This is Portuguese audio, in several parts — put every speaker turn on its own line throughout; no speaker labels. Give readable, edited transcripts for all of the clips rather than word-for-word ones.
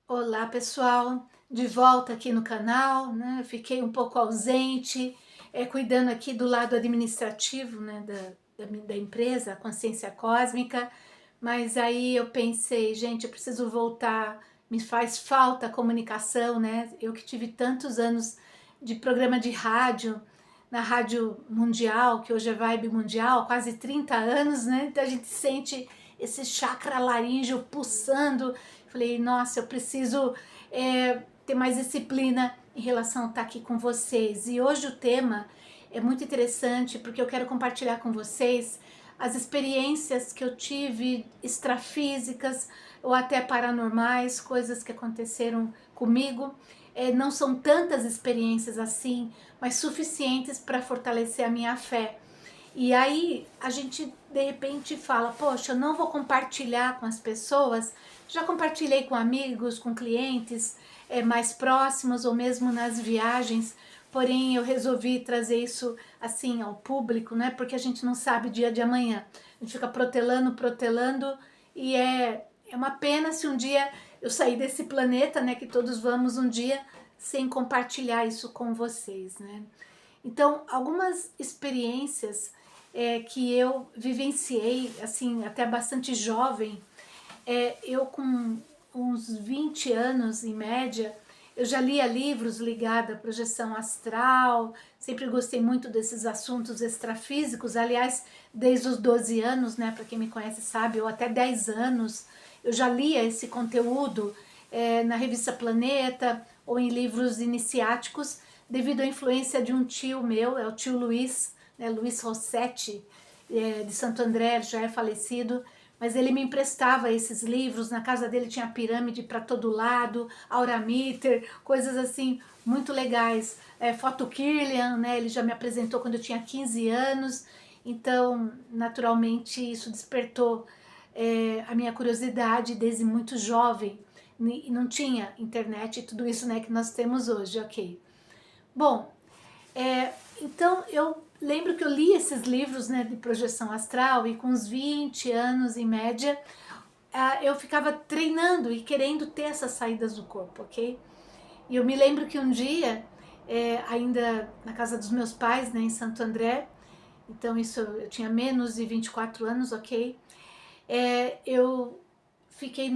Olá, pessoal, de volta aqui no canal, né? Fiquei um pouco ausente, cuidando aqui do lado administrativo, né, da empresa, a Consciência Cósmica, mas aí eu pensei, gente, eu preciso voltar, me faz falta a comunicação, né? Eu que tive tantos anos de programa de rádio, na Rádio Mundial, que hoje é Vibe Mundial, quase 30 anos, né? Então a gente sente esse chakra laríngeo pulsando. Falei, nossa, eu preciso ter mais disciplina em relação a estar aqui com vocês. E hoje o tema é muito interessante porque eu quero compartilhar com vocês as experiências que eu tive extrafísicas ou até paranormais, coisas que aconteceram comigo. Não são tantas experiências assim, mas suficientes para fortalecer a minha fé. E aí a gente de repente fala, poxa, eu não vou compartilhar com as pessoas. Já compartilhei com amigos, com clientes mais próximos ou mesmo nas viagens, porém eu resolvi trazer isso assim ao público, né? Porque a gente não sabe o dia de amanhã. A gente fica protelando e é uma pena se um dia eu sair desse planeta, né? Que todos vamos um dia sem compartilhar isso com vocês, né? Então, algumas experiências que eu vivenciei, assim, até bastante jovem, eu com uns 20 anos em média, eu já lia livros ligados à projeção astral, sempre gostei muito desses assuntos extrafísicos, aliás, desde os 12 anos, né, para quem me conhece sabe, ou até 10 anos, eu já lia esse conteúdo na revista Planeta ou em livros iniciáticos, devido à influência de um tio meu, é o tio Luiz, né, Luiz Rossetti, de Santo André, já é falecido, mas ele me emprestava esses livros, na casa dele tinha pirâmide para todo lado, aurameter, coisas assim muito legais. Foto Kirlian, né, ele já me apresentou quando eu tinha 15 anos, então naturalmente isso despertou a minha curiosidade desde muito jovem. E não tinha internet e tudo isso, né, que nós temos hoje, ok. Bom, então eu lembro que eu li esses livros, né, de projeção astral e com uns 20 anos em média, eu ficava treinando e querendo ter essas saídas do corpo, ok? E eu me lembro que um dia, ainda na casa dos meus pais, né, em Santo André, então isso eu tinha menos de 24 anos, ok? Eu fiquei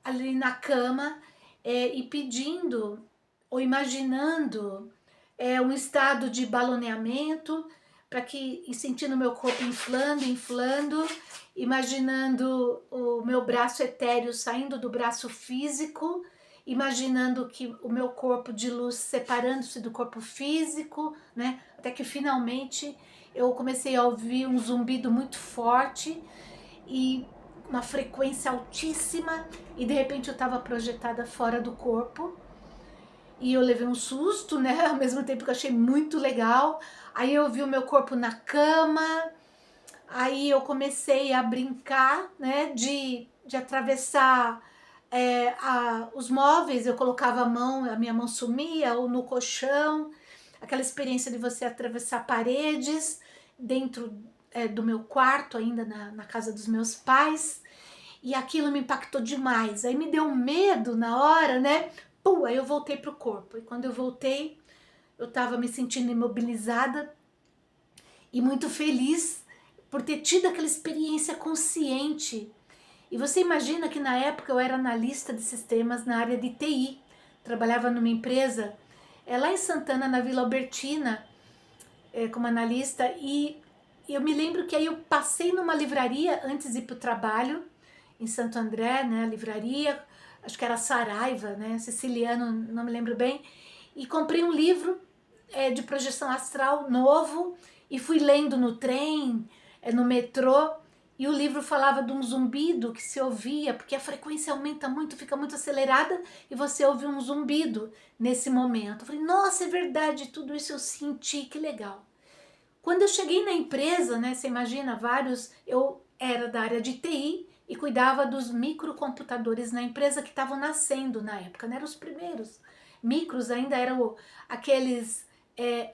ali na cama e pedindo ou imaginando um estado de baloneamento para que e sentindo meu corpo inflando, imaginando o meu braço etéreo saindo do braço físico, imaginando que o meu corpo de luz separando-se do corpo físico, né? Até que finalmente eu comecei a ouvir um zumbido muito forte e uma frequência altíssima, e de repente eu estava projetada fora do corpo e eu levei um susto, né? Ao mesmo tempo que eu achei muito legal. Aí eu vi o meu corpo na cama, aí eu comecei a brincar, né? De atravessar os móveis, eu colocava a mão, a minha mão sumia, ou no colchão, aquela experiência de você atravessar paredes dentro do meu quarto, ainda na casa dos meus pais, e aquilo me impactou demais. Aí me deu um medo na hora, né? Pum, aí eu voltei pro corpo. E quando eu voltei, eu tava me sentindo imobilizada e muito feliz por ter tido aquela experiência consciente. E você imagina que na época eu era analista de sistemas na área de TI. Trabalhava numa empresa lá em Santana, na Vila Albertina, como analista. E eu me lembro que aí eu passei numa livraria antes de ir para o trabalho, em Santo André, né, a livraria, acho que era Saraiva, né, siciliano, não me lembro bem, e comprei um livro de projeção astral novo e fui lendo no trem, no metrô, e o livro falava de um zumbido que se ouvia, porque a frequência aumenta muito, fica muito acelerada e você ouve um zumbido nesse momento. Eu falei, nossa, é verdade, tudo isso eu senti, que legal. Quando eu cheguei na empresa, né, você imagina, eu era da área de TI e cuidava dos microcomputadores na empresa que estavam nascendo na época, né, eram os primeiros. Micros ainda eram aqueles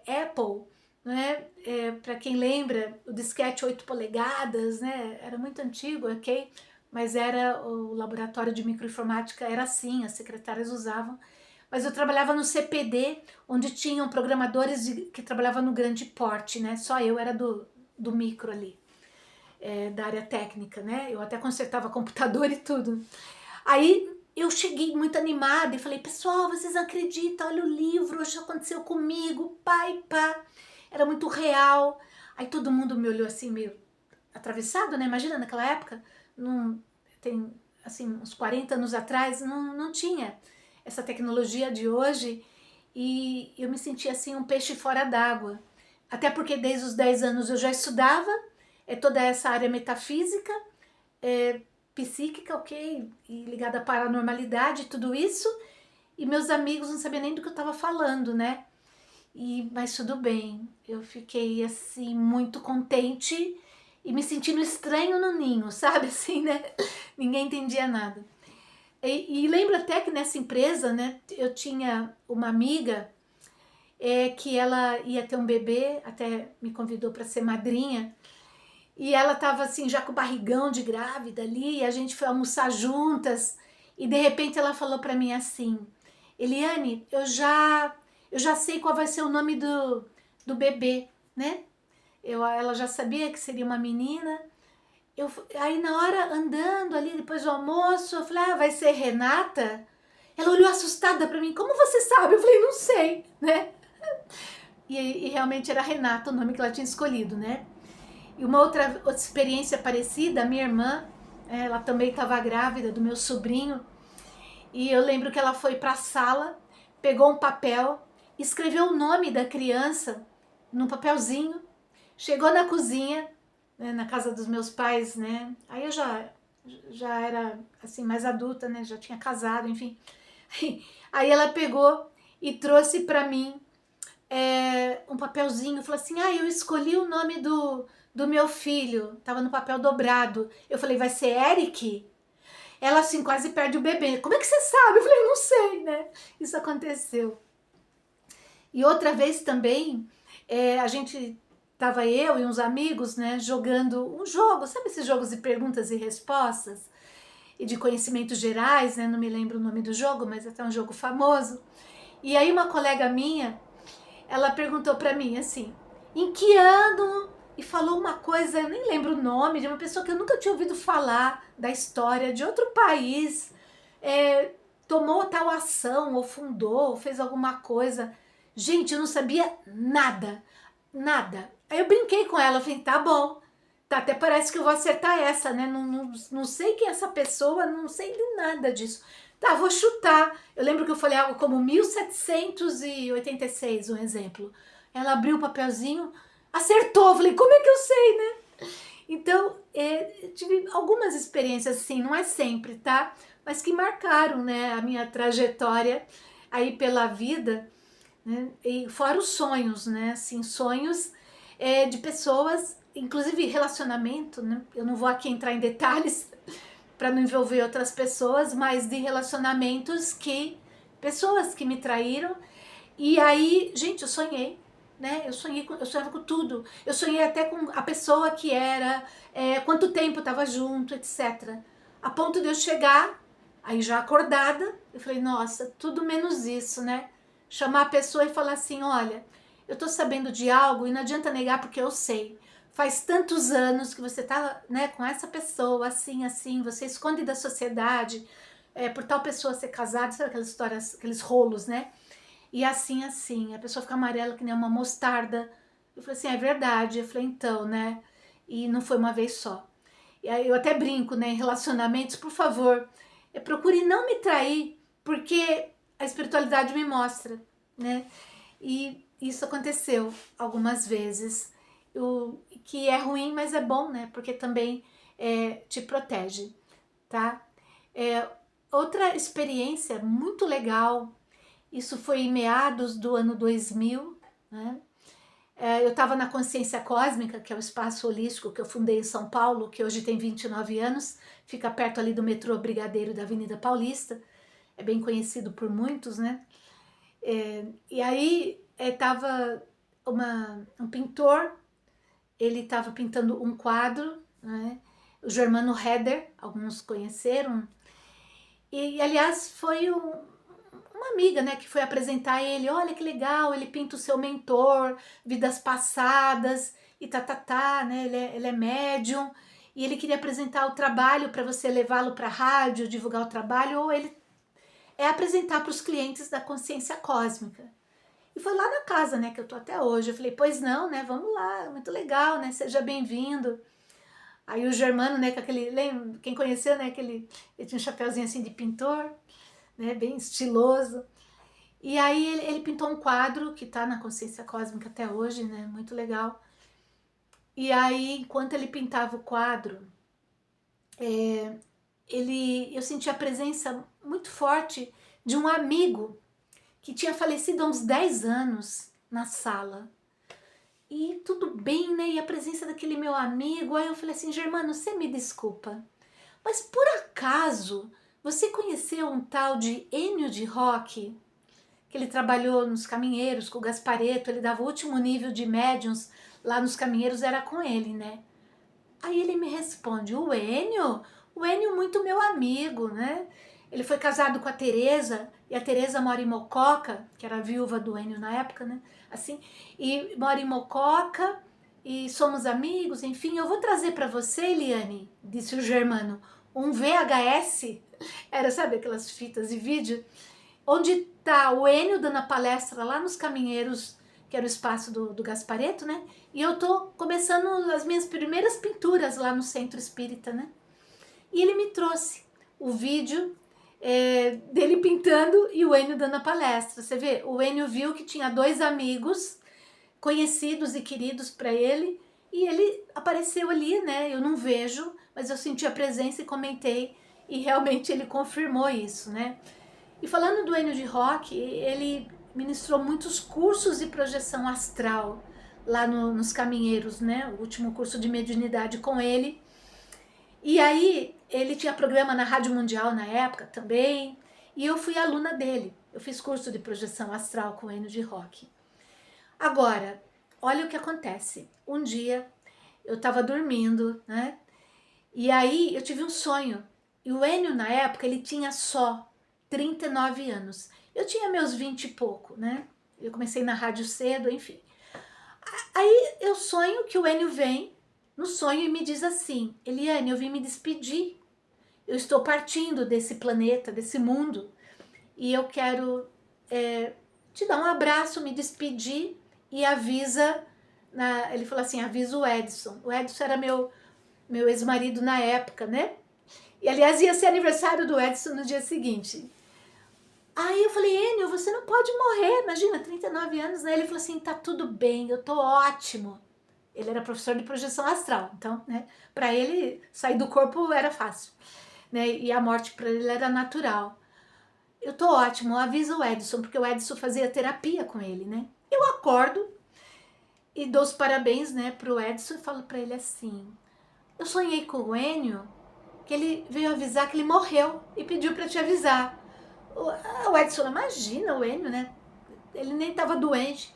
Apple, né, para quem lembra, o disquete 8 polegadas, né, era muito antigo, ok? mas era o laboratório de microinformática, era assim, as secretárias usavam. Mas eu trabalhava no CPD, onde tinham programadores que trabalhavam no grande porte, né? Só eu era do micro ali, da área técnica, né? Eu até consertava computador e tudo. Aí eu cheguei muito animada e falei, pessoal, vocês não acreditam, olha o livro, hoje aconteceu comigo, pai, pá. Era muito real. Aí todo mundo me olhou assim, meio atravessado, né? Imagina, naquela época, não, tem assim, uns 40 anos atrás, não tinha essa tecnologia de hoje, e eu me sentia assim um peixe fora d'água. Até porque desde os 10 anos eu já estudava toda essa área metafísica, é, psíquica, ok, e ligada à paranormalidade, tudo isso, e meus amigos não sabiam nem do que eu estava falando, né? Mas tudo bem, eu fiquei assim muito contente e me sentindo estranho no ninho, sabe assim, né? Ninguém entendia nada. E lembro até que nessa empresa, né, eu tinha uma amiga que ela ia ter um bebê, até me convidou para ser madrinha, e ela tava assim já com o barrigão de grávida ali, e a gente foi almoçar juntas, e de repente ela falou para mim assim, Eliane, eu já sei qual vai ser o nome do bebê, né? Ela já sabia que seria uma menina. Aí na hora, andando ali, depois do almoço, eu falei, vai ser Renata? Ela olhou assustada pra mim, como você sabe? Eu falei, não sei, né? E realmente era Renata o nome que ela tinha escolhido, né? E uma outra experiência parecida, a minha irmã, ela também estava grávida do meu sobrinho, e eu lembro que ela foi para a sala, pegou um papel, escreveu o nome da criança num papelzinho, chegou na cozinha, né, na casa dos meus pais, né? Aí eu já era assim mais adulta, né? Já tinha casado, enfim. Aí ela pegou e trouxe para mim um papelzinho, falou assim, eu escolhi o nome do meu filho, tava no papel dobrado. Eu falei, vai ser Eric? Ela assim quase perde o bebê. Como é que você sabe? Eu falei, não sei, né? Isso aconteceu. E outra vez também, a gente tava eu e uns amigos, né, jogando um jogo, sabe esses jogos de perguntas e respostas? E de conhecimentos gerais, né? Não me lembro o nome do jogo, mas é até um jogo famoso. E aí uma colega minha, ela perguntou para mim assim, em que ano? E falou uma coisa, eu nem lembro o nome, de uma pessoa que eu nunca tinha ouvido falar da história, de outro país, tomou tal ação, ou fundou, ou fez alguma coisa. Gente, eu não sabia nada, nada. Aí eu brinquei com ela, falei, tá bom, tá, até parece que eu vou acertar essa, né? Não sei quem é essa pessoa, não sei de nada disso. Tá, vou chutar. Eu lembro que eu falei algo como 1786, um exemplo. Ela abriu o papelzinho, acertou. Falei, como é que eu sei, né? Então, tive algumas experiências assim, não é sempre, tá? Mas que marcaram, né, a minha trajetória aí pela vida, né? E fora os sonhos, né? Assim, sonhos de pessoas, inclusive relacionamento, né? Eu não vou aqui entrar em detalhes para não envolver outras pessoas, mas de relacionamentos pessoas que me traíram. E aí, gente, eu sonhei, né? Eu sonhava com tudo. Eu sonhei até com a pessoa que era, quanto tempo estava junto, etc. A ponto de eu chegar, aí já acordada, eu falei, nossa, tudo menos isso, né? Chamar a pessoa e falar assim, olha, eu tô sabendo de algo e não adianta negar porque eu sei. Faz tantos anos que você tá, né, com essa pessoa, assim, assim, você esconde da sociedade, por tal pessoa ser casada, sabe aquelas histórias, aqueles rolos, né? E assim, assim, a pessoa fica amarela que nem uma mostarda. Eu falei assim, é verdade. Eu falei, então, né? E não foi uma vez só. E aí eu até brinco, né, em relacionamentos, por favor, procure não me trair, porque a espiritualidade me mostra, né? E isso aconteceu algumas vezes, que é ruim, mas é bom, né? Porque também te protege, tá? É, outra experiência muito legal, isso foi em meados do ano 2000, né? Eu estava na Consciência Cósmica, que é o espaço holístico que eu fundei em São Paulo, que hoje tem 29 anos, fica perto ali do metrô Brigadeiro da Avenida Paulista, é bem conhecido por muitos, né? E aí estava um pintor, ele estava pintando um quadro, né? o Germano Heder, alguns conheceram, e aliás foi uma amiga, né, que foi apresentar ele, olha que legal, ele pinta o seu mentor, vidas passadas, e né, ele é médium, e ele queria apresentar o trabalho para você levá-lo para a rádio, divulgar o trabalho, ou ele apresentar para os clientes da consciência cósmica. E foi lá na casa, né, que eu tô até hoje. Eu falei, pois não, né, vamos lá, muito legal, né, seja bem-vindo. Aí o Germano, né, com aquele, lembra, quem conheceu, né, ele tinha um chapéuzinho assim de pintor, né, bem estiloso. E aí ele pintou um quadro que tá na consciência cósmica até hoje, né, muito legal. E aí, enquanto ele pintava o quadro, eu senti a presença muito forte de um amigo que tinha falecido há uns 10 anos na sala. E tudo bem, né? E a presença daquele meu amigo. Aí eu falei assim, Germano, você me desculpa, mas por acaso você conheceu um tal de Ennio de Rock? Que ele trabalhou nos Caminheiros com o Gasparetto, ele dava o último nível de médiums lá nos Caminheiros, era com ele, né? Aí ele me responde, o Ennio? O Ennio muito meu amigo, né? Ele foi casado com a Teresa, e a Teresa mora em Mococa, que era a viúva do Ennio na época, né? Assim, e mora em Mococa, e somos amigos, enfim. Eu vou trazer para você, Eliane, disse o Germano, um VHS, era, sabe, aquelas fitas de vídeo, onde tá o Ennio dando a palestra lá nos Caminheiros, que era o espaço do Gasparetto, né? E eu tô começando as minhas primeiras pinturas lá no Centro Espírita, né? E ele me trouxe o vídeo dele pintando e o Ennio dando a palestra. Você vê, o Ennio viu que tinha 2 amigos conhecidos e queridos para ele, e ele apareceu ali, né? Eu não vejo, mas eu senti a presença e comentei, e realmente ele confirmou isso, né? E falando do Ennio de Rock, ele ministrou muitos cursos de projeção astral lá nos Caminheiros, né? O último curso de mediunidade com ele. E aí ele tinha programa na Rádio Mundial na época também, e eu fui aluna dele. Eu fiz curso de projeção astral com o Ennio de Rock. Agora, olha o que acontece. Um dia eu estava dormindo, né? E aí eu tive um sonho. E o Ennio, na época, ele tinha só 39 anos. Eu tinha meus 20 e pouco, né? Eu comecei na rádio cedo, enfim. Aí eu sonho que o Ennio vem no sonho e me diz assim, Eliane, eu vim me despedir. Eu estou partindo desse planeta, desse mundo, e eu quero te dar um abraço, me despedir e avisa, ele falou assim, avisa o Edson. O Edson era meu ex-marido na época, né? E aliás ia ser aniversário do Edson no dia seguinte. Aí eu falei, Ennio, você não pode morrer, imagina, 39 anos, né? Ele falou assim, tá tudo bem, eu tô ótimo. Ele era professor de projeção astral, então, né, para ele sair do corpo era fácil, né? E a morte para ele era natural. Eu tô ótimo, avisa o Edson, porque o Edson fazia terapia com ele, né? Eu acordo e dou os parabéns, né, pro Edson e falo para ele assim, eu sonhei com o Ennio, que ele veio avisar que ele morreu e pediu para te avisar. O Edson, imagina o Ennio, né? Ele nem tava doente.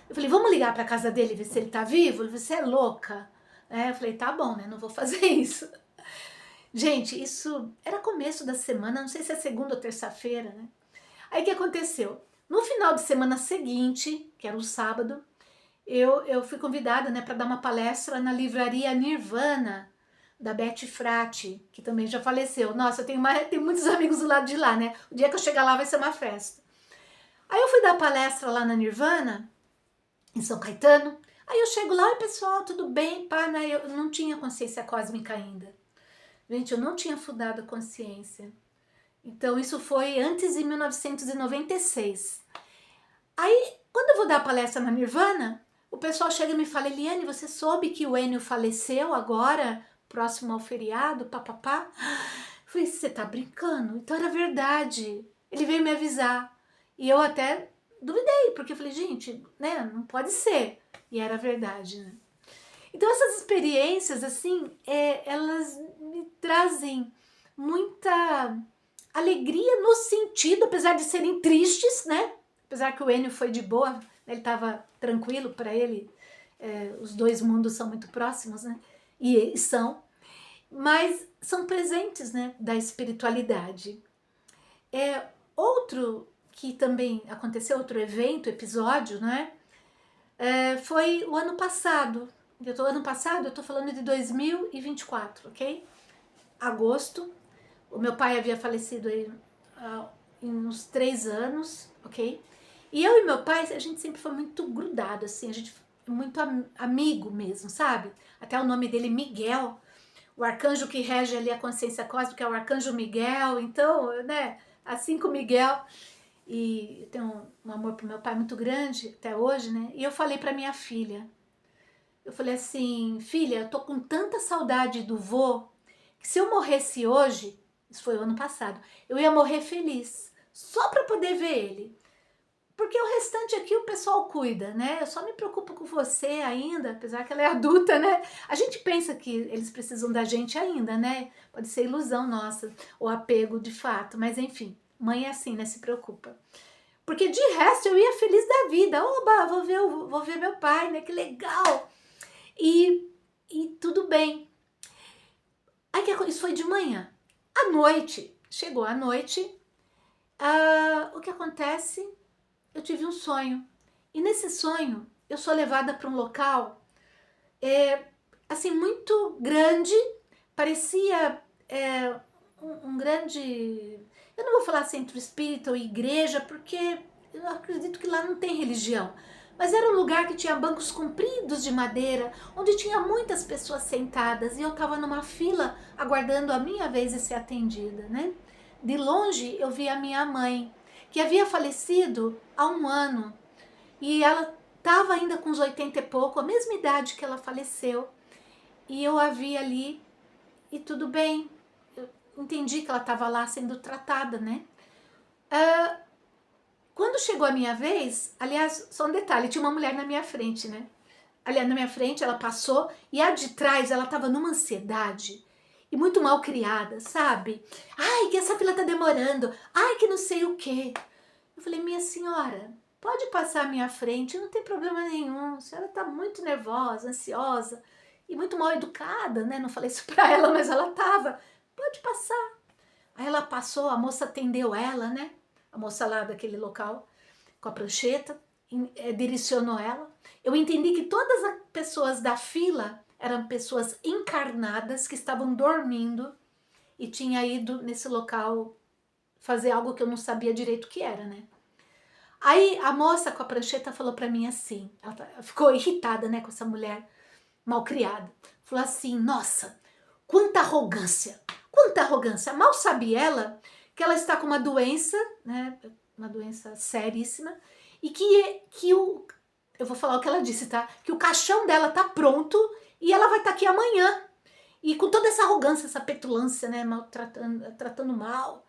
Eu falei, vamos ligar pra casa dele e ver se ele tá vivo? Ele falou, você é louca? Eu falei, tá bom, né? Não vou fazer isso. Gente, isso era começo da semana, não sei se é segunda ou terça-feira, né? Aí o que aconteceu? No final de semana seguinte, que era o sábado, eu fui convidada, né, para dar uma palestra na livraria Nirvana, da Beth Frati, que também já faleceu. Nossa, eu tenho muitos amigos do lado de lá, né? O dia que eu chegar lá vai ser uma festa. Aí eu fui dar palestra lá na Nirvana, em São Caetano. Aí eu chego lá, e pessoal, tudo bem? Pá, né? Eu não tinha consciência cósmica ainda. Gente, eu não tinha fundado a consciência. Então isso foi antes de 1996. Aí, quando eu vou dar a palestra na Nirvana, o pessoal chega e me fala, Eliane, você soube que o Ennio faleceu agora, próximo ao feriado, papapá? Eu falei, você tá brincando? Então era verdade. Ele veio me avisar. E eu até duvidei, porque eu falei, gente, né, não pode ser. E era verdade, né? Então essas experiências, assim, elas me trazem muita alegria no sentido, apesar de serem tristes, né? Apesar que o Ennio foi de boa, né? Ele estava tranquilo, para ele os dois mundos são muito próximos, né? E são. mas são presentes, né, da espiritualidade. Outro que também aconteceu, outro evento, episódio, né, foi o ano passado. Ano passado, eu tô falando de 2024, ok? Agosto. O meu pai havia falecido aí em uns 3 anos, ok? E eu e meu pai, a gente sempre foi muito grudado, assim, a gente muito amigo mesmo, sabe? Até o nome dele, Miguel, o arcanjo que rege ali a consciência cósmica é o arcanjo Miguel, então, né, assim com Miguel, e eu tenho um amor pro meu pai muito grande até hoje, né? E eu falei pra minha filha, eu falei assim, filha, eu tô com tanta saudade do vô, que se eu morresse hoje, isso foi o ano passado, eu ia morrer feliz, só pra poder ver ele. Porque o restante aqui o pessoal cuida, né? Eu só me preocupo com você ainda, apesar que ela é adulta, né? A gente pensa que eles precisam da gente ainda, né? Pode ser ilusão nossa, ou apego de fato, mas enfim, mãe é assim, né? Se preocupa. Porque de resto eu ia feliz da vida. Oba, vou ver meu pai, né? Que legal! E tudo bem. Aí isso foi de manhã. À noite, chegou a noite, o que acontece? Eu tive um sonho. E nesse sonho, eu sou levada para um local, assim, muito grande, parecia um grande... Eu não vou falar centro espírita ou igreja, porque eu acredito que lá não tem religião. Mas era um lugar que tinha bancos compridos de madeira, onde tinha muitas pessoas sentadas, e eu estava numa fila, aguardando a minha vez de ser atendida, né? De longe, eu vi a minha mãe, que havia falecido há 1 ano, e ela estava ainda com uns 80 e pouco, a mesma idade que ela faleceu, e eu a vi ali, e tudo bem, eu entendi que ela estava lá sendo tratada, né? Quando chegou a minha vez, aliás, só um detalhe, tinha uma mulher na minha frente, né? Aliás, na minha frente, ela passou, e a de trás, ela estava numa ansiedade, e muito mal criada, sabe? Ai, que essa fila tá demorando, ai, que não sei o quê. Eu falei, minha senhora, pode passar à minha frente, não tem problema nenhum, a senhora tá muito nervosa, ansiosa, e muito mal educada, né? Não falei isso pra ela, mas ela tava, pode passar. Aí ela passou, a moça atendeu ela, né? A moça lá daquele local, com a prancheta, direcionou ela. Eu entendi que todas as pessoas da fila eram pessoas encarnadas que estavam dormindo e tinha ido nesse local fazer algo que eu não sabia direito o que era, né? Aí a moça com a prancheta falou pra mim assim, ela ficou irritada, né, com essa mulher malcriada. Falou assim, nossa, quanta arrogância, quanta arrogância. Mal sabe ela que ela está com uma doença, né, uma doença seríssima, e eu vou falar o que ela disse, tá? Que o caixão dela tá pronto e ela vai estar aqui amanhã. E com toda essa arrogância, essa petulância, né, tratando mal.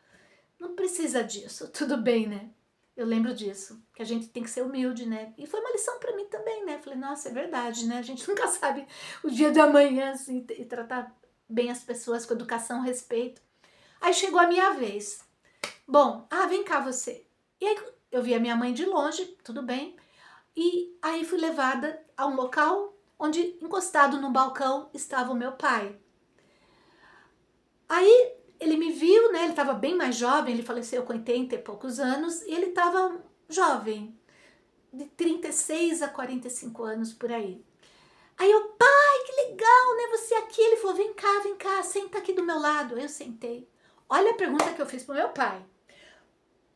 Não precisa disso, tudo bem, né? Eu lembro disso, que a gente tem que ser humilde, né? E foi uma lição pra mim também, né? Falei, nossa, é verdade, né? A gente nunca sabe o dia de amanhã, assim, e tratar bem as pessoas com educação, respeito. Aí chegou a minha vez. Bom, vem cá você. E aí eu vi a minha mãe de longe, tudo bem. E aí fui levada a um local onde, encostado no balcão, estava o meu pai. Aí ele me viu, né? Ele estava bem mais jovem, ele faleceu com 80 e poucos anos, e ele estava jovem, de 36 a 45 anos por aí. Aí eu, pai, que legal, né? Você aqui. Ele falou, vem cá, senta aqui do meu lado. Eu sentei. Olha a pergunta que eu fiz pro meu pai.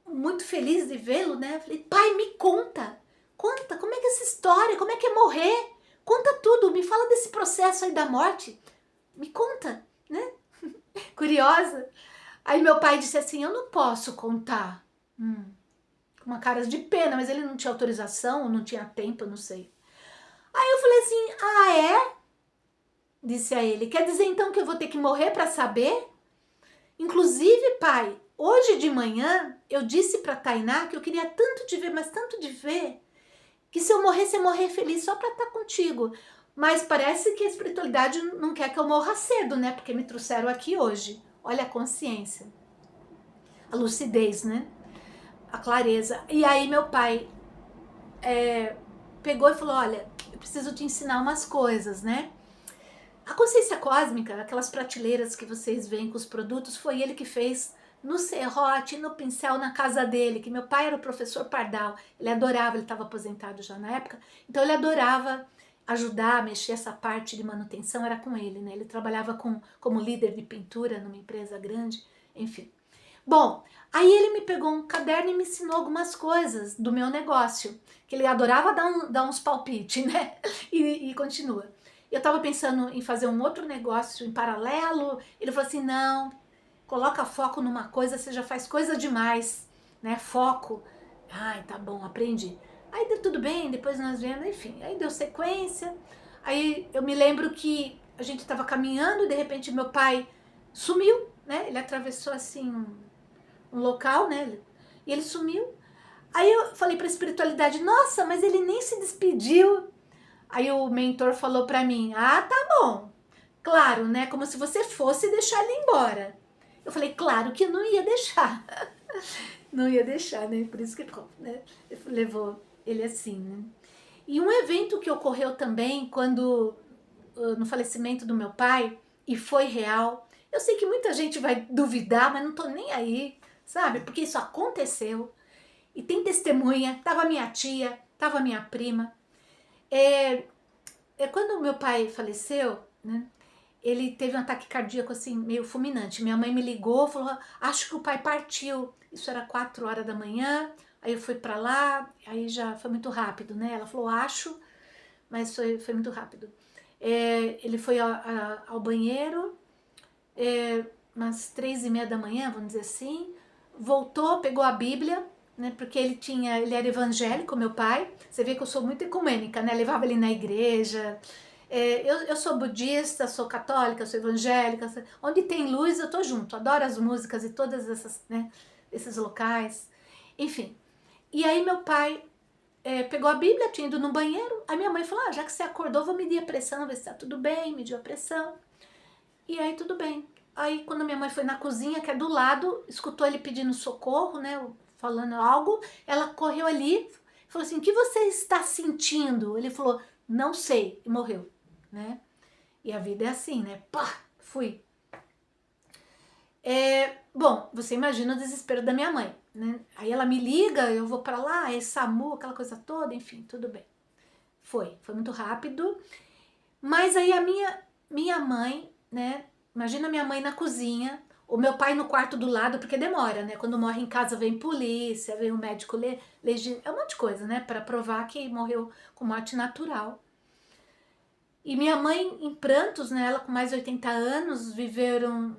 Muito feliz de vê-lo, né? Falei, pai, me conta, como é que é essa história? Como é que é morrer? Conta tudo, me fala desse processo aí da morte. Me conta, né? Curiosa. Aí meu pai disse assim, eu não posso contar. Com uma cara de pena, mas ele não tinha autorização, não tinha tempo, eu não sei. Aí eu falei assim, é? Disse a ele, quer dizer então que eu vou ter que morrer para saber? Inclusive, pai, hoje de manhã eu disse para Tainá que eu queria tanto te ver, mas tanto de ver, que se eu morresse, eu morrer feliz só para estar contigo. Mas parece que a espiritualidade não quer que eu morra cedo, né? Porque me trouxeram aqui hoje. Olha a consciência, a lucidez, né? A clareza. E aí meu pai pegou e falou, olha, eu preciso te ensinar umas coisas, né? A consciência cósmica, aquelas prateleiras que vocês veem com os produtos, foi ele que fez no serrote, no pincel, na casa dele, que meu pai era o professor Pardal, ele adorava, ele estava aposentado já na época, então ele adorava ajudar a mexer essa parte de manutenção, era com ele, né? Ele trabalhava como líder de pintura numa empresa grande, enfim. Bom, aí ele me pegou um caderno e me ensinou algumas coisas do meu negócio, que ele adorava dar uns palpites, né? E continua. Eu estava pensando em fazer um outro negócio em paralelo, ele falou assim, não, coloca foco numa coisa, você já faz coisa demais, né? Foco. Ai, tá bom, aprendi. Aí deu tudo bem, depois nós vemos, enfim, aí deu sequência. Aí eu me lembro que a gente estava caminhando, de repente meu pai sumiu, né? Ele atravessou assim um local, né? E ele sumiu. Aí eu falei para a espiritualidade, nossa, mas ele nem se despediu. Aí o mentor falou para mim, ah, tá bom. Claro, né? Como se você fosse deixar ele embora. Eu falei, claro que não ia deixar. Não ia deixar, né? Por isso que né, levou ele assim, né? E um evento que ocorreu também quando no falecimento do meu pai, e foi real. Eu sei que muita gente vai duvidar, mas não tô nem aí, sabe? Porque isso aconteceu. E tem testemunha, tava minha tia, tava minha prima. Quando meu pai faleceu, né? Ele teve um ataque cardíaco assim, meio fulminante. Minha mãe me ligou, falou, acho que o pai partiu. Isso era 4 horas da manhã, aí eu fui pra lá, aí já foi muito rápido, né? Ela falou, acho, mas foi muito rápido. Ele foi ao banheiro, umas 3:30 da manhã, vamos dizer assim, voltou, pegou a Bíblia, né, porque ele era evangélico, meu pai, você vê que eu sou muito ecumênica, né, levava ele na igreja, eu sou budista, sou católica, sou evangélica, onde tem luz eu tô junto, adoro as músicas e todas essas, né, esses locais, enfim. E aí meu pai pegou a Bíblia, tinha ido no banheiro, aí minha mãe falou, já que você acordou, vou medir a pressão, ver se tá tudo bem, mediu a pressão, e aí tudo bem. Aí quando minha mãe foi na cozinha, que é do lado, escutou ele pedindo socorro, né, falando algo, ela correu ali, falou assim, o que você está sentindo? Ele falou, não sei, e morreu, né, e a vida é assim, né, pá, fui. Bom, você imagina o desespero da minha mãe, né? Aí ela me liga, eu vou pra lá, é SAMU, aquela coisa toda, enfim, tudo bem. Foi muito rápido. Mas aí a minha mãe, né? Imagina minha mãe na cozinha, o meu pai no quarto do lado, porque demora, né? Quando morre em casa vem polícia, vem o médico é um monte de coisa, né? Para provar que morreu com morte natural. E minha mãe em prantos, né? Ela com mais de 80 anos, viveram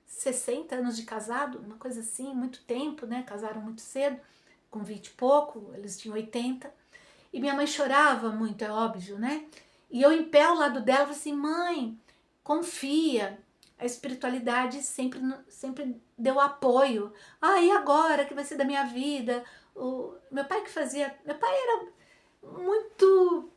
60 anos de casado, uma coisa assim, muito tempo, né? Casaram muito cedo, com 20 e pouco, eles tinham 80. E minha mãe chorava muito, é óbvio, né? E eu em pé ao lado dela, falei assim, mãe, confia. A espiritualidade sempre deu apoio. Ah, e agora que vai ser da minha vida? Meu pai era muito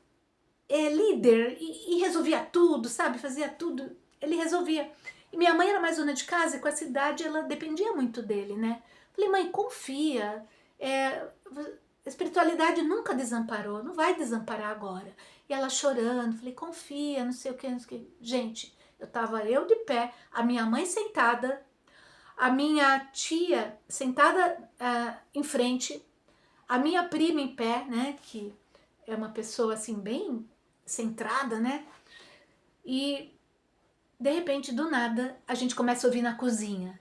líder e resolvia tudo, sabe? Fazia tudo, ele resolvia. E minha mãe era mais dona de casa e com essa idade ela dependia muito dele, né? Falei, mãe, confia. A espiritualidade nunca desamparou, não vai desamparar agora. E ela chorando, falei, confia, não sei o que, não sei o que. Gente, eu de pé, a minha mãe sentada, a minha tia sentada em frente, a minha prima em pé, né, que é uma pessoa assim bem centrada, né, e de repente, do nada, a gente começa a ouvir na cozinha,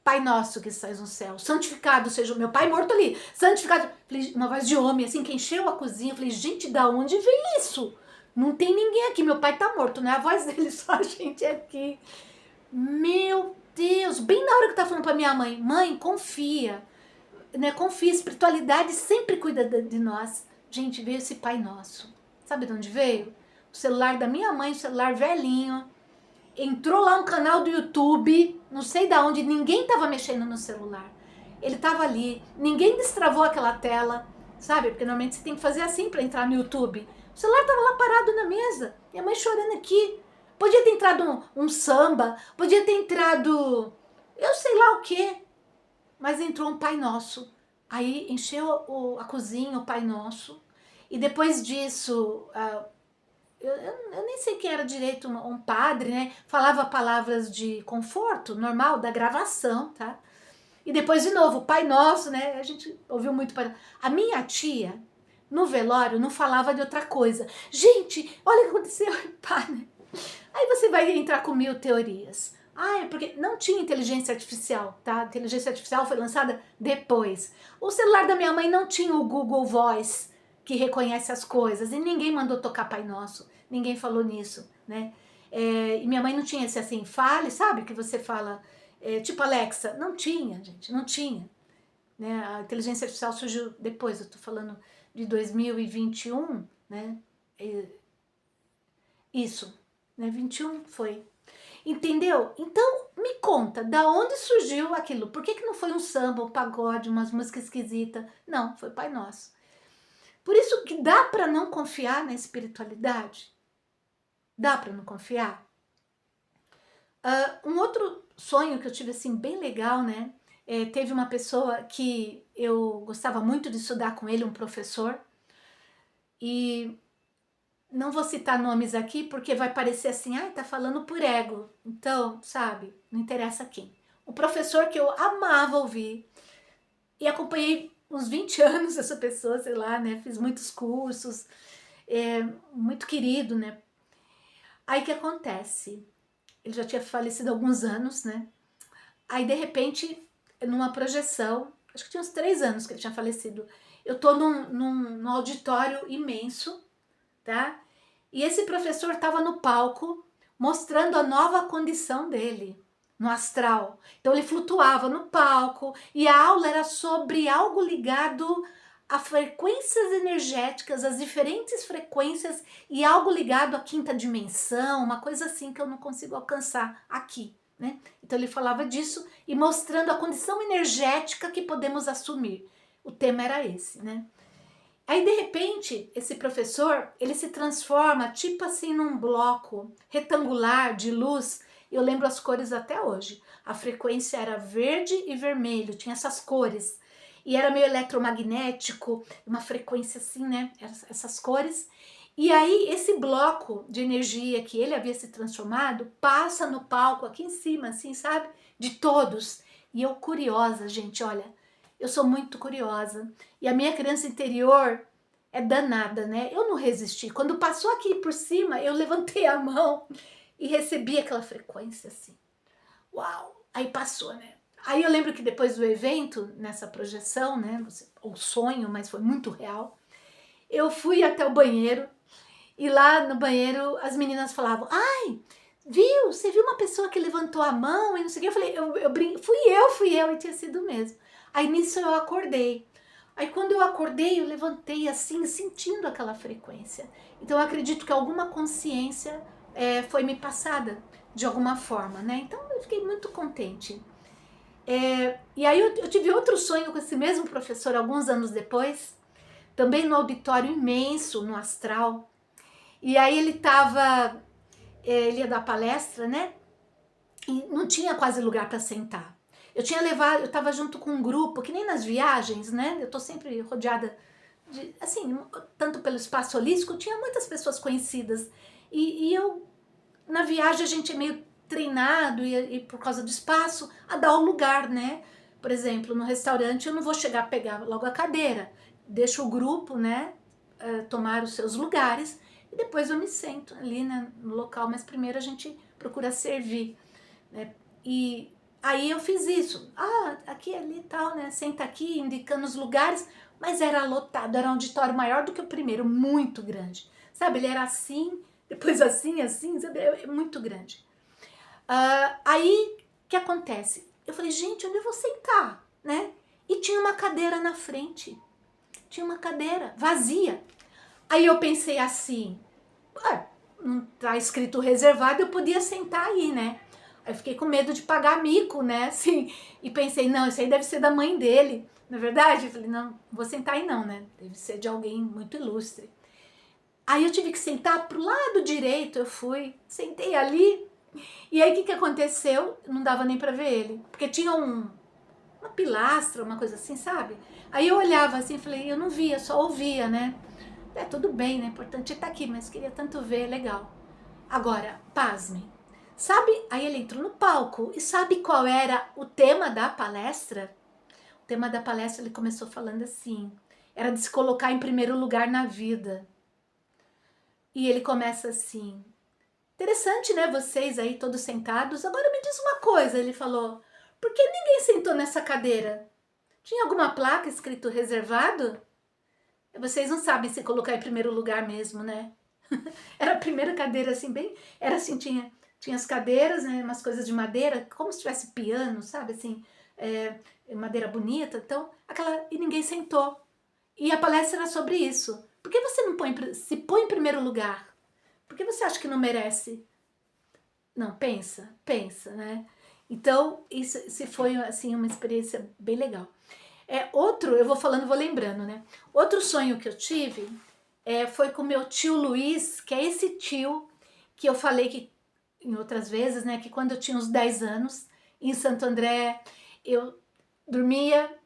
Pai nosso que estás no céu, santificado seja o meu pai morto ali, santificado, falei, uma voz de homem, assim, que encheu a cozinha, falei, gente, da onde vem isso? Não tem ninguém aqui, meu pai tá morto, não é a voz dele, só a gente aqui. Meu Deus, bem na hora que eu tava falando pra minha mãe, mãe, confia, né, confia, a espiritualidade sempre cuida de nós. Gente, veio esse Pai Nosso, sabe de onde veio? O celular da minha mãe, o celular velhinho, entrou lá um canal do YouTube, não sei da onde, ninguém tava mexendo no celular. Ele tava ali, ninguém destravou aquela tela, sabe? Porque normalmente você tem que fazer assim para entrar no YouTube. O celular tava lá parado na mesa, minha mãe chorando aqui. Podia ter entrado um samba, podia ter entrado, eu sei lá o que, mas entrou um Pai Nosso. Aí encheu a cozinha, o Pai Nosso. E depois disso, eu nem sei quem era direito, um padre, né? Falava palavras de conforto, normal, da gravação, tá? E depois, de novo, Pai Nosso, né? A gente ouviu muito Pai Nosso. A minha tia, no velório, não falava de outra coisa. Gente, olha o que aconteceu, pá, né? Aí você vai entrar com 1000 teorias. Ah, é porque não tinha inteligência artificial, tá? A inteligência artificial foi lançada depois. O celular da minha mãe não tinha o Google Voice, que reconhece as coisas, e ninguém mandou tocar Pai Nosso, ninguém falou nisso, né? E minha mãe não tinha esse assim, fale, sabe? Que você fala, tipo Alexa, não tinha, gente, não tinha. Né? A inteligência artificial surgiu depois, eu tô falando de 2021, né? Isso, né? 21 foi. Entendeu? Então, me conta, da onde surgiu aquilo? Por que que não foi um samba, um pagode, umas músicas esquisitas? Não, foi Pai Nosso. Por isso que dá para não confiar na espiritualidade? Dá para não confiar? Um outro sonho que eu tive assim bem legal, né? Teve uma pessoa que eu gostava muito de estudar com ele, um professor, e não vou citar nomes aqui porque vai parecer assim, tá falando por ego. Então, sabe, não interessa quem. Um professor que eu amava ouvir e acompanhei uns 20 anos essa pessoa, sei lá, né? Fiz muitos cursos, muito querido, né? Aí que acontece? Ele já tinha falecido há alguns anos, né? Aí, de repente, numa projeção, acho que tinha uns 3 anos que ele tinha falecido, eu tô num auditório imenso, tá? E esse professor estava no palco mostrando a nova condição dele, no astral. Então ele flutuava no palco e a aula era sobre algo ligado a frequências energéticas, as diferentes frequências e algo ligado à quinta dimensão, uma coisa assim que eu não consigo alcançar aqui, né? Então ele falava disso e mostrando a condição energética que podemos assumir. O tema era esse, né? Aí, de repente, esse professor, ele se transforma tipo assim num bloco retangular de luz. Eu lembro as cores até hoje. A frequência era verde e vermelho, tinha essas cores. E era meio eletromagnético, uma frequência assim, né? Essas cores. E aí, esse bloco de energia que ele havia se transformado passa no palco aqui em cima, assim, sabe? De todos. E eu curiosa, gente, olha, eu sou muito curiosa. E a minha criança interior é danada, né? Eu não resisti. Quando passou aqui por cima, eu levantei a mão e recebi aquela frequência assim. Uau! Aí passou, né? Aí eu lembro que depois do evento, nessa projeção, né? Ou sonho, mas foi muito real. Eu fui até o banheiro e lá no banheiro as meninas falavam: ai, viu? Você viu uma pessoa que levantou a mão e não sei o que? Eu falei, fui eu, e tinha sido mesmo. Aí nisso eu acordei. Aí quando eu acordei, eu levantei assim, sentindo aquela frequência. Então eu acredito que alguma consciência foi me passada de alguma forma, né? Então eu fiquei muito contente. E aí eu tive outro sonho com esse mesmo professor alguns anos depois, também no auditório imenso, no astral. E aí ele ia dar palestra, né? E não tinha quase lugar para sentar. Eu estava junto com um grupo, que nem nas viagens, né? Eu tô sempre rodeada de, assim, tanto pelo espaço holístico, tinha muitas pessoas conhecidas. E eu, na viagem, a gente é meio treinado, e por causa do espaço, a dar o lugar, né? Por exemplo, no restaurante eu não vou chegar a pegar logo a cadeira. Deixo o grupo, né? Tomar os seus lugares e depois eu me sento ali, né, no local, mas primeiro a gente procura servir, né? E aí eu fiz isso, aqui, ali e tal, né, senta aqui, indicando os lugares, mas era lotado, era um auditório maior do que o primeiro, muito grande, sabe, ele era assim, depois assim, sabe, muito grande. Aí, o que acontece? Eu falei, gente, onde eu vou sentar, né? E tinha uma cadeira na frente, tinha uma cadeira vazia. Aí eu pensei assim, não tá escrito reservado, eu podia sentar aí, né? Aí eu fiquei com medo de pagar mico, né? Assim, e pensei, não, isso aí deve ser da mãe dele, não é verdade? Eu falei, não vou sentar aí não, né? Deve ser de alguém muito ilustre. Aí eu tive que sentar pro lado direito, eu fui, sentei ali, e aí o que aconteceu? Não dava nem pra ver ele, porque tinha uma pilastra, uma coisa assim, sabe? Aí eu olhava assim, falei, eu não via, só ouvia, né? Tudo bem, né? Importante estar aqui, mas queria tanto ver, legal. Agora, pasmem. Sabe, aí ele entrou no palco e sabe qual era o tema da palestra? O tema da palestra ele começou falando assim, era de se colocar em primeiro lugar na vida. E ele começa assim, interessante, né, vocês aí todos sentados, agora me diz uma coisa, ele falou, por que ninguém sentou nessa cadeira? Tinha alguma placa escrito reservado? Vocês não sabem se colocar em primeiro lugar mesmo, né? Era a primeira cadeira assim, bem, era assim, tinha as cadeiras, né, umas coisas de madeira, como se tivesse piano, sabe, assim, madeira bonita, então, e ninguém sentou. E a palestra era sobre isso. Por que você não se põe em primeiro lugar? Por que você acha que não merece? Não, pensa, né? Então, isso se foi, assim, uma experiência bem legal. Outro, eu vou falando, vou lembrando, né? Outro sonho que eu tive foi com meu tio Luiz, que é esse tio que eu falei que em outras vezes, né? Que quando eu tinha uns 10 anos, em Santo André, eu dormia,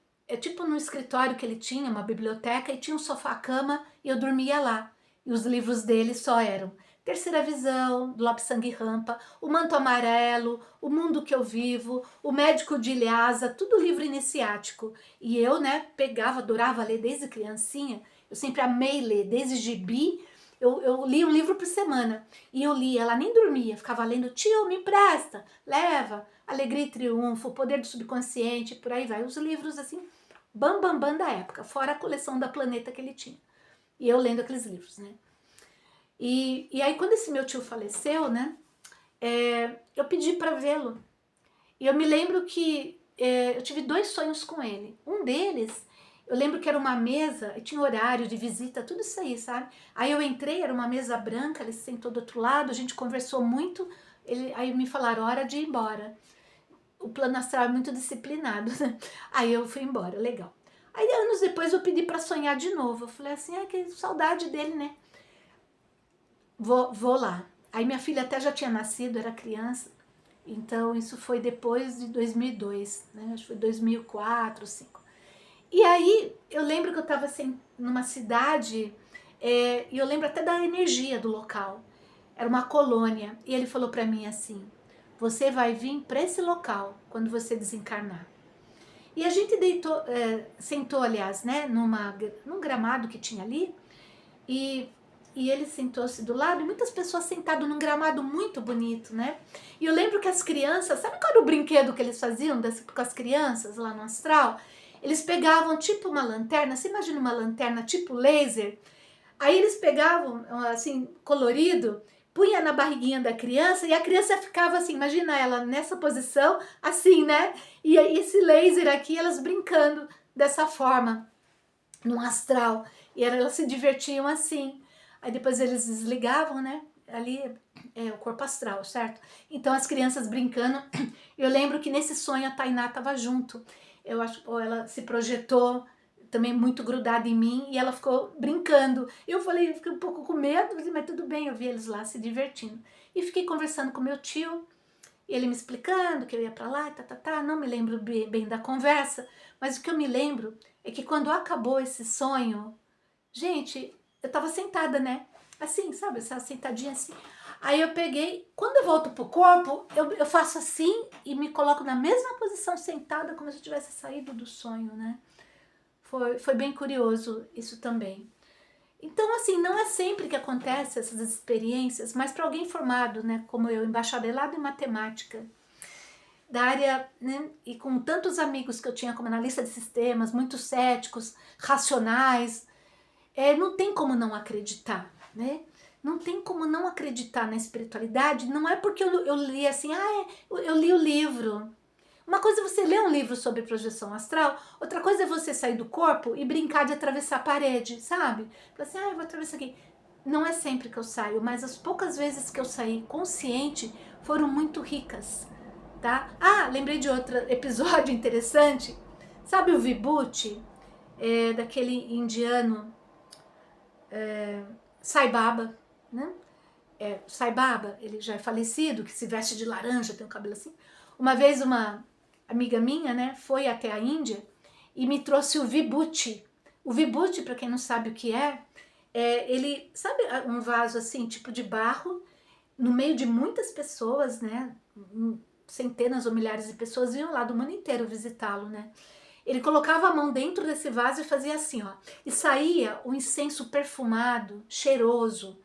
tipo no escritório que ele tinha, uma biblioteca, e tinha um sofá-cama, e eu dormia lá. E os livros dele só eram Terceira Visão, Lopes Sangue Rampa, O Manto Amarelo, O Mundo que Eu Vivo, O Médico de Lhasa, tudo livro iniciático. E eu, né, pegava, adorava ler desde criancinha, eu sempre amei ler, desde gibi, eu li um livro por semana. E eu lia, ela nem dormia, ficava lendo, tio, me empresta, leva, Alegria e Triunfo, O Poder do Subconsciente, por aí vai. Os livros assim, bam, bam, bam da época, fora a coleção da Planeta que ele tinha. E eu lendo aqueles livros, né? E aí quando esse meu tio faleceu, né, eu pedi para vê-lo. E eu me lembro que eu tive 2 sonhos com ele. Um deles, eu lembro que era uma mesa, e tinha horário de visita, tudo isso aí, sabe? Aí eu entrei, era uma mesa branca, ele se sentou do outro lado, a gente conversou muito, aí me falaram, hora de ir embora. O plano astral é muito disciplinado, né? Aí eu fui embora, legal. Aí anos depois eu pedi para sonhar de novo. Eu falei assim, que saudade dele, né? Vou lá. Aí minha filha até já tinha nascido, era criança. Então isso foi depois de 2002, né? Acho que foi 2004, 2005. E aí eu lembro que eu estava assim, numa cidade, e eu lembro até da energia do local. Era uma colônia. E ele falou para mim assim, você vai vir para esse local quando você desencarnar. E a gente sentou, aliás, né, num gramado que tinha ali, e ele sentou-se do lado, e muitas pessoas sentadas num gramado muito bonito, né? E eu lembro que as crianças, sabe qual era o brinquedo que eles faziam com as crianças lá no astral? Eles pegavam tipo uma lanterna, você imagina uma lanterna tipo laser? Aí eles pegavam, assim, colorido, punha na barriguinha da criança e a criança ficava assim, imagina ela nessa posição, assim, né? E aí esse laser aqui, elas brincando dessa forma, no astral. E elas se divertiam assim. Aí depois eles desligavam, né? Ali é o corpo astral, certo? Então as crianças brincando. Eu lembro que nesse sonho a Tainá estava junto. Eu acho, ou ela se projetou também muito grudada em mim e ela ficou brincando. Eu falei, fiquei um pouco com medo, mas tudo bem, eu vi eles lá se divertindo. E fiquei conversando com meu tio, ele me explicando que eu ia para lá, não me lembro bem da conversa, mas o que eu me lembro é que quando acabou esse sonho, gente, eu tava sentada, né? Assim, sabe? Essa sentadinha assim. Aí eu peguei, quando eu volto pro corpo, eu faço assim e me coloco na mesma posição sentada, como se eu tivesse saído do sonho, né? Foi bem curioso isso também. Então, assim, não é sempre que acontece essas experiências, mas para alguém formado, né, como eu, em bacharelado em matemática, da área, né, e com tantos amigos que eu tinha como analista de sistemas, muito céticos, racionais, não tem como não acreditar, né? Não tem como não acreditar na espiritualidade, não é porque eu li assim, eu li o livro. Uma coisa é você ler um livro sobre projeção astral, outra coisa é você sair do corpo e brincar de atravessar a parede, sabe? Falar assim, eu vou atravessar aqui. Não é sempre que eu saio, mas as poucas vezes que eu saí consciente foram muito ricas, tá? Lembrei de outro episódio interessante. Sabe o Vibhuti? Daquele indiano Sai Baba, né? Sai Baba, ele já é falecido, que se veste de laranja, tem o cabelo assim. Uma vez uma amiga minha, né, foi até a Índia e me trouxe o Vibhuti. O Vibhuti, para quem não sabe o que é Ele, sabe um vaso assim, tipo de barro, no meio de muitas pessoas, né? Centenas ou milhares de pessoas iam lá do mundo inteiro visitá-lo, né? Ele colocava a mão dentro desse vaso e fazia assim, ó. E saía um incenso perfumado, cheiroso.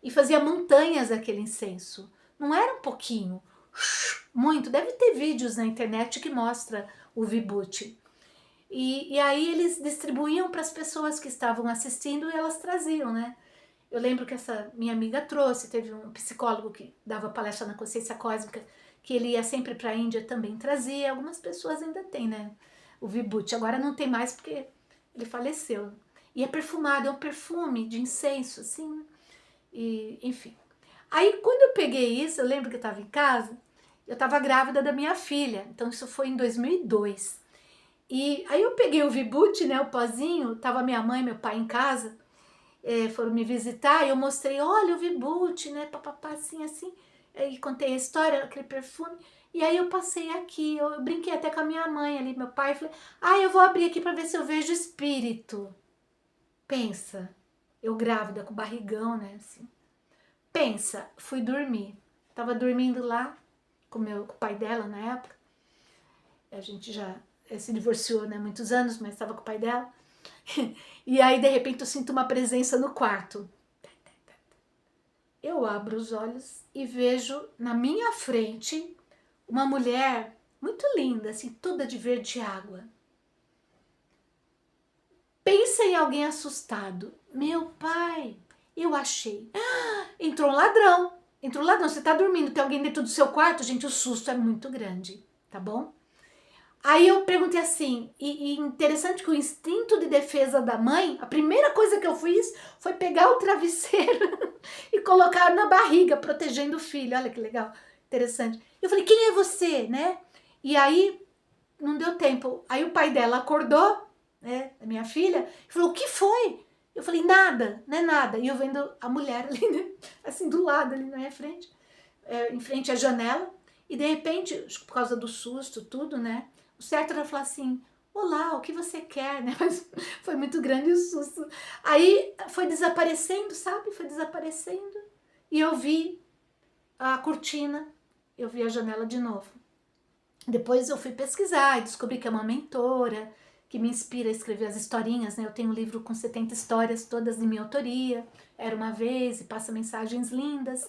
E fazia montanhas daquele incenso. Não era um pouquinho, muito. Deve ter vídeos na internet que mostra o vibhuti. E aí eles distribuíam para as pessoas que estavam assistindo e elas traziam, né? Eu lembro que essa minha amiga trouxe, teve um psicólogo que dava palestra na consciência cósmica, que ele ia sempre para a Índia, também trazia. Algumas pessoas ainda têm, né? O vibhuti. Agora não tem mais porque ele faleceu. E é perfumado, é um perfume de incenso, assim. E, enfim. Aí quando eu peguei isso, eu lembro que eu estava em casa, eu estava grávida da minha filha. Então isso foi em 2002. E aí eu peguei o vibhuti, né, o pozinho, tava minha mãe e meu pai em casa, foram me visitar, e eu mostrei, olha o vibhuti, né, papapá, assim, assim, e contei a história, aquele perfume, e aí eu passei aqui, eu brinquei até com a minha mãe ali, meu pai, falei, eu vou abrir aqui para ver se eu vejo espírito. Pensa, eu grávida, com barrigão, né, assim. Pensa, fui dormir, tava dormindo lá, com o pai dela na época, a gente já se divorciou, né, muitos anos, mas estava com o pai dela. E aí, de repente, eu sinto uma presença no quarto. Eu abro os olhos e vejo na minha frente uma mulher muito linda, assim, toda de verde água. Pensa em alguém assustado. Meu pai, eu achei. Entrou um ladrão. Entrou um ladrão. Você tá dormindo, tem alguém dentro do seu quarto? Gente, o susto é muito grande, tá bom? Aí eu perguntei assim, e interessante que o instinto de defesa da mãe, a primeira coisa que eu fiz foi pegar o travesseiro e colocar na barriga, protegendo o filho. Olha que legal, interessante. Eu falei, quem é você, né? E aí, não deu tempo. Aí o pai dela acordou, né, da minha filha, e falou, o que foi? Eu falei, nada, não é nada. E eu vendo a mulher ali, né, assim, do lado, ali na minha frente, em frente à janela, e de repente, por causa do susto, tudo, né, o certo era falar assim, olá, o que você quer, né? Mas foi muito grande o susto. Aí foi desaparecendo, sabe? Foi desaparecendo. E eu vi a cortina, eu vi a janela de novo. Depois eu fui pesquisar e descobri que é uma mentora que me inspira a escrever as historinhas, né? Eu tenho um livro com 70 histórias, todas de minha autoria. Era uma vez, e passa mensagens lindas.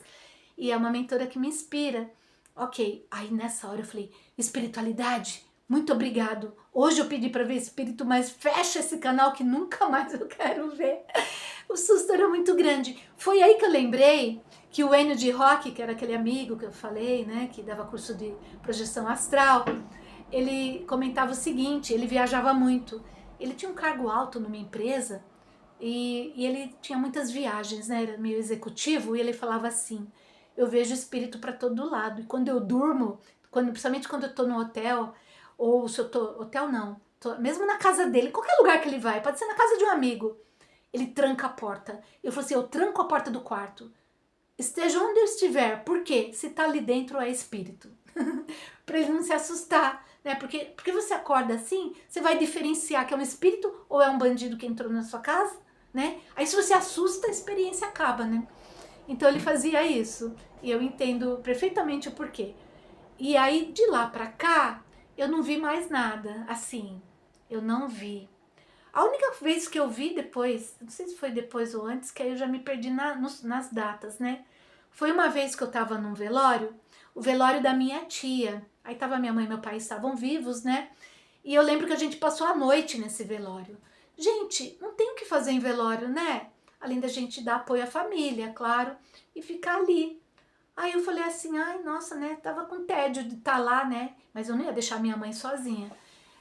E é uma mentora que me inspira. Ok, aí nessa hora eu falei, espiritualidade, muito obrigado. Hoje eu pedi para ver espírito, mas fecha esse canal que nunca mais eu quero ver. O susto era muito grande. Foi aí que eu lembrei que o Enio de Rock, que era aquele amigo que eu falei, né, que dava curso de projeção astral, ele comentava o seguinte, ele viajava muito. Ele tinha um cargo alto numa empresa e ele tinha muitas viagens, né, era meio executivo, e ele falava assim, eu vejo espírito para todo lado. E quando eu durmo, principalmente quando eu tô no hotel, ou se eu tô... Hotel não. Mesmo na casa dele, qualquer lugar que ele vai, pode ser na casa de um amigo, ele tranca a porta. Eu falei assim, eu tranco a porta do quarto. Esteja onde eu estiver. Por quê? Se tá ali dentro é espírito. Pra ele não se assustar, né? Porque você acorda assim, você vai diferenciar que é um espírito ou é um bandido que entrou na sua casa, né? Aí se você assusta, a experiência acaba, né? Então ele fazia isso. E eu entendo perfeitamente o porquê. E aí, de lá pra cá, eu não vi mais nada. Assim, eu não vi. A única vez que eu vi depois, não sei se foi depois ou antes, que aí eu já me perdi nas datas, né? Foi uma vez que eu tava num velório, o velório da minha tia. Aí tava minha mãe e meu pai estavam vivos, né? E eu lembro que a gente passou a noite nesse velório. Gente, não tem o que fazer em velório, né? Além da gente dar apoio à família, claro, e ficar ali. Aí eu falei assim, ai, nossa, né? Tava com tédio de estar lá, né? Mas eu não ia deixar minha mãe sozinha.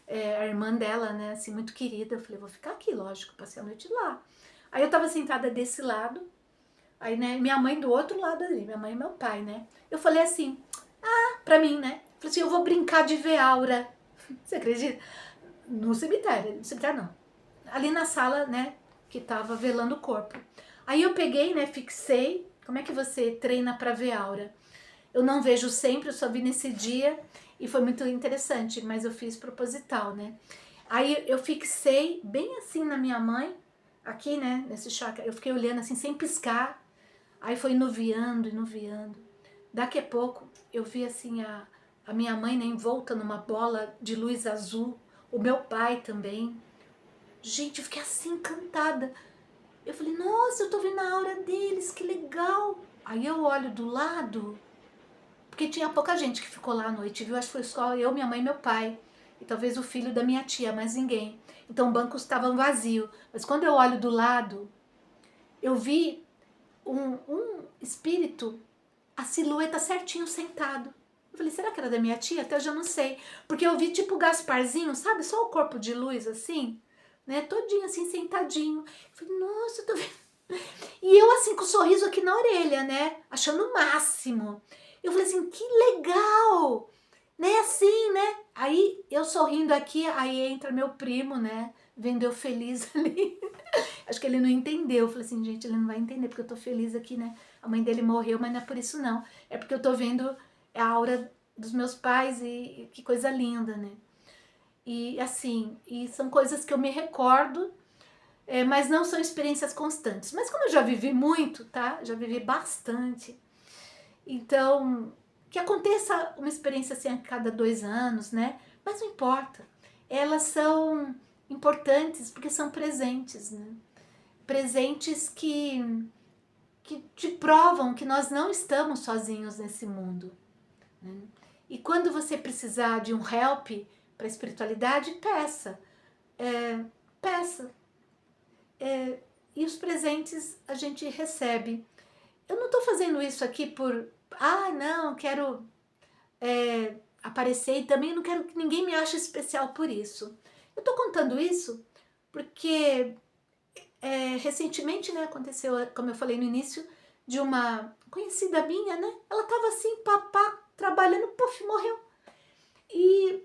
A irmã dela, né, assim, muito querida. Eu falei, vou ficar aqui, lógico, passei a noite lá. Aí eu tava sentada desse lado, aí, né, minha mãe do outro lado ali, minha mãe e meu pai, né. Eu falei assim, pra mim, né, falei assim, eu vou brincar de ver aura. Você acredita? No cemitério não. Ali na sala, né, que tava velando o corpo. Aí eu peguei, né, fixei, como é que você treina pra ver aura? Eu não vejo sempre, eu só vi nesse dia e foi muito interessante, mas eu fiz proposital, né? Aí eu fixei bem assim na minha mãe, aqui, né, nesse chakra, eu fiquei olhando assim, sem piscar, aí foi inuviando, inuviando. Daqui a pouco, eu vi assim a minha mãe, né, envolta numa bola de luz azul, o meu pai também. Gente, eu fiquei assim, encantada. Eu falei, nossa, eu tô vendo a aura deles, que legal. Aí eu olho do lado, porque tinha pouca gente que ficou lá à noite, viu? Acho que foi só eu, minha mãe e meu pai. E talvez o filho da minha tia, mais ninguém. Então o banco estava vazio. Mas quando eu olho do lado, eu vi um espírito, a silhueta certinho sentado. Eu falei, será que era da minha tia? Até hoje eu não sei. Porque eu vi tipo o Gasparzinho, sabe? Só o corpo de luz assim, né? Todinho assim, sentadinho. Eu falei, nossa, eu tô vendo. E eu assim, com o sorriso aqui na orelha, né? Achando o máximo. Eu falei assim, que legal! Né, assim, né? Aí eu sorrindo aqui, aí entra meu primo, né? Vendo eu feliz ali. Acho que ele não entendeu. Eu falei assim, gente, ele não vai entender porque eu tô feliz aqui, né? A mãe dele morreu, mas não é por isso não. É porque eu tô vendo a aura dos meus pais e que coisa linda, né? E assim, e são coisas que eu me recordo, mas não são experiências constantes. Mas como eu já vivi muito, tá? Já vivi bastante. Então, que aconteça uma experiência assim a cada 2 anos, né? Mas não importa. Elas são importantes porque são presentes, né? Presentes que te provam que nós não estamos sozinhos nesse mundo, né? E quando você precisar de um help para a espiritualidade, peça. Peça. E os presentes a gente recebe. Eu não estou fazendo isso aqui por... não, quero aparecer e também não quero que ninguém me ache especial por isso. Eu estou contando isso porque recentemente, né, aconteceu, como eu falei no início, de uma conhecida minha, né? Ela tava assim, papá, trabalhando, puf, morreu. E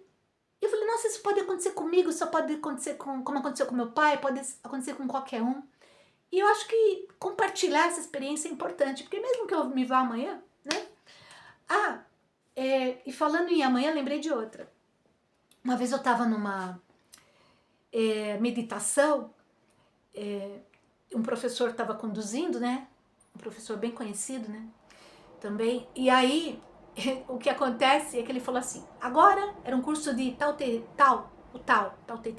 eu falei, nossa, isso pode acontecer comigo, isso pode acontecer como aconteceu com meu pai, pode acontecer com qualquer um. E eu acho que compartilhar essa experiência é importante, porque mesmo que eu me vá amanhã, né? E falando em amanhã, lembrei de outra. Uma vez eu tava numa meditação, um professor estava conduzindo, né? Um professor bem conhecido, né? Também. E aí, o que acontece é que ele falou assim, agora era um curso de Tao Te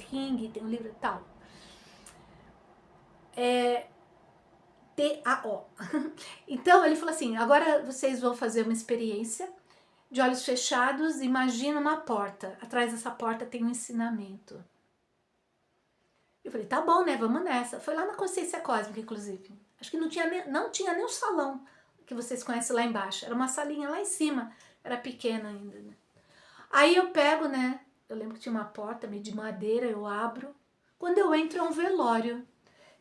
Ching, tem um livro tal. T-A-O. Então, ele falou assim, agora vocês vão fazer uma experiência de olhos fechados, imagina uma porta. Atrás dessa porta tem um ensinamento. Eu falei, tá bom, né? Vamos nessa. Foi lá na Consciência Cósmica, inclusive. Acho que não tinha nem um salão que vocês conhecem lá embaixo. Era uma salinha lá em cima. Era pequena ainda, né? Aí eu pego, né? Eu lembro que tinha uma porta meio de madeira, eu abro. Quando eu entro é um velório.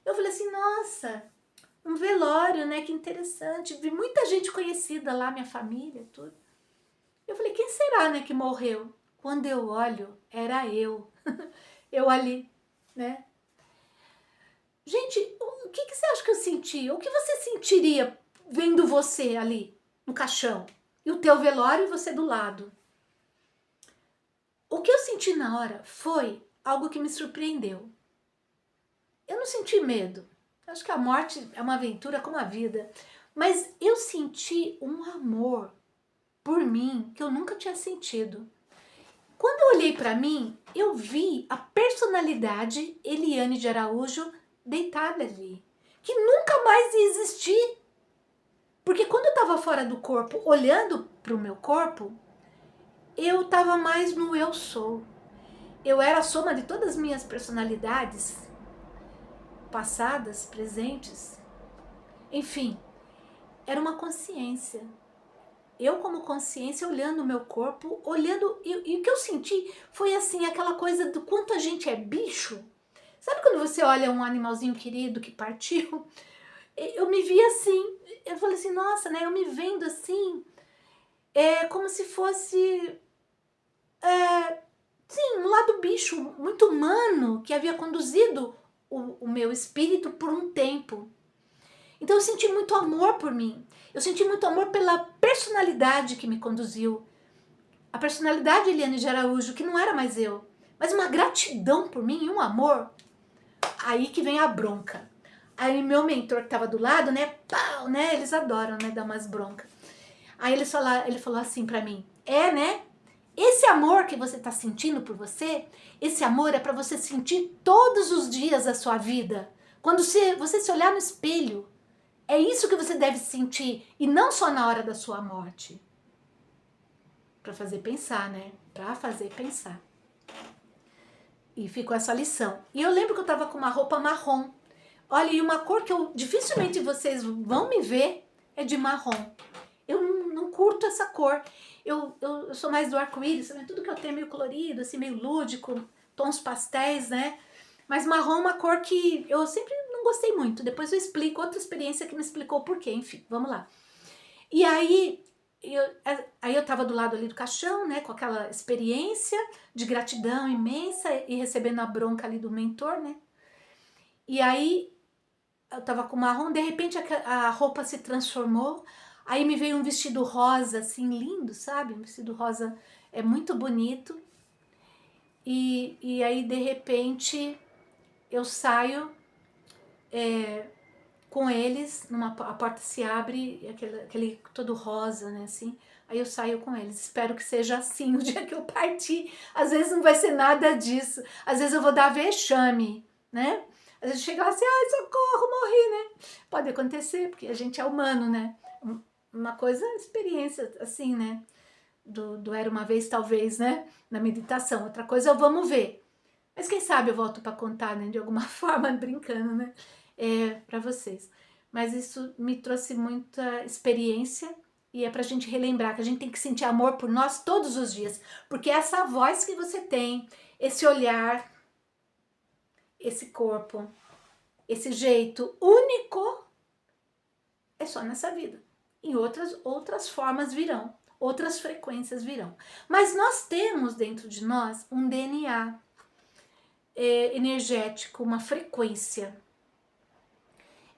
Eu falei assim, nossa, um velório, né? Que interessante. Vi muita gente conhecida lá, minha família, tudo. Eu falei, quem será, né, que morreu? Quando eu olho, era eu. Eu ali, né? Gente, o que você acha que eu senti? O que você sentiria vendo você ali no caixão? E o teu velório e você do lado? O que eu senti na hora foi algo que me surpreendeu. Eu não senti medo. Acho que a morte é uma aventura como a vida. Mas eu senti um amor por mim que eu nunca tinha sentido. Quando eu olhei para mim, eu vi a personalidade Eliane de Araújo deitada ali, que nunca mais ia existir. Porque quando eu estava fora do corpo, olhando para o meu corpo, eu estava mais no eu sou. Eu era a soma de todas as minhas personalidades, passadas, presentes. Enfim, era uma consciência. Eu como consciência olhando o meu corpo, olhando, e o que eu senti foi assim, aquela coisa do quanto a gente é bicho. Sabe quando você olha um animalzinho querido que partiu? Eu me vi assim, eu falei assim, nossa, né, eu me vendo assim, como se fosse, sim, um lado bicho, muito humano, que havia conduzido o meu espírito por um tempo. Então eu senti muito amor por mim, eu senti muito amor pela personalidade que me conduziu, a personalidade de Eliane de Araújo, que não era mais eu, mas uma gratidão por mim e um amor. Aí que vem a bronca. Aí meu mentor que tava do lado, né, pau, né, eles adoram, né, dar umas broncas. Aí ele falou assim pra mim, né, esse amor que você tá sentindo por você, esse amor é pra você sentir todos os dias da sua vida. Quando você se olhar no espelho, é isso que você deve sentir, e não só na hora da sua morte. Pra fazer pensar, né, pra fazer pensar. E ficou essa lição. E eu lembro que eu tava com uma roupa marrom. Olha, e uma cor que dificilmente vocês vão me ver é de marrom. Eu não curto essa cor. Eu sou mais do arco-íris, né? Tudo que eu tenho é meio colorido, assim, meio lúdico, tons pastéis, né? Mas marrom é uma cor que eu sempre não gostei muito. Depois eu explico outra experiência que me explicou o porquê. Enfim, vamos lá. E aí eu tava do lado ali do caixão, né? Com aquela experiência de gratidão imensa e recebendo a bronca ali do mentor, né? E aí eu tava com marrom, de repente a roupa se transformou, aí me veio um vestido rosa, assim, lindo, sabe? Um vestido rosa muito bonito. E aí, de repente, eu saio com eles, a porta se abre, aquele todo rosa, né, assim. Aí eu saio com eles, espero que seja assim o dia que eu partir. Às vezes não vai ser nada disso, às vezes eu vou dar vexame, né? Às vezes chega lá assim, ai, socorro, morri, né? Pode acontecer, porque a gente é humano, né? Uma coisa é experiência, assim, né? Do Era Uma Vez, talvez, né? Na meditação. Outra coisa é o vamos ver. Mas quem sabe eu volto para contar, né? De alguma forma, brincando, né? Para vocês. Mas isso me trouxe muita experiência e é pra gente relembrar que a gente tem que sentir amor por nós todos os dias. Porque essa voz que você tem, esse olhar, esse corpo, esse jeito único, é só nessa vida. Em outras formas virão, outras frequências virão. Mas nós temos dentro de nós um DNA energético, uma frequência.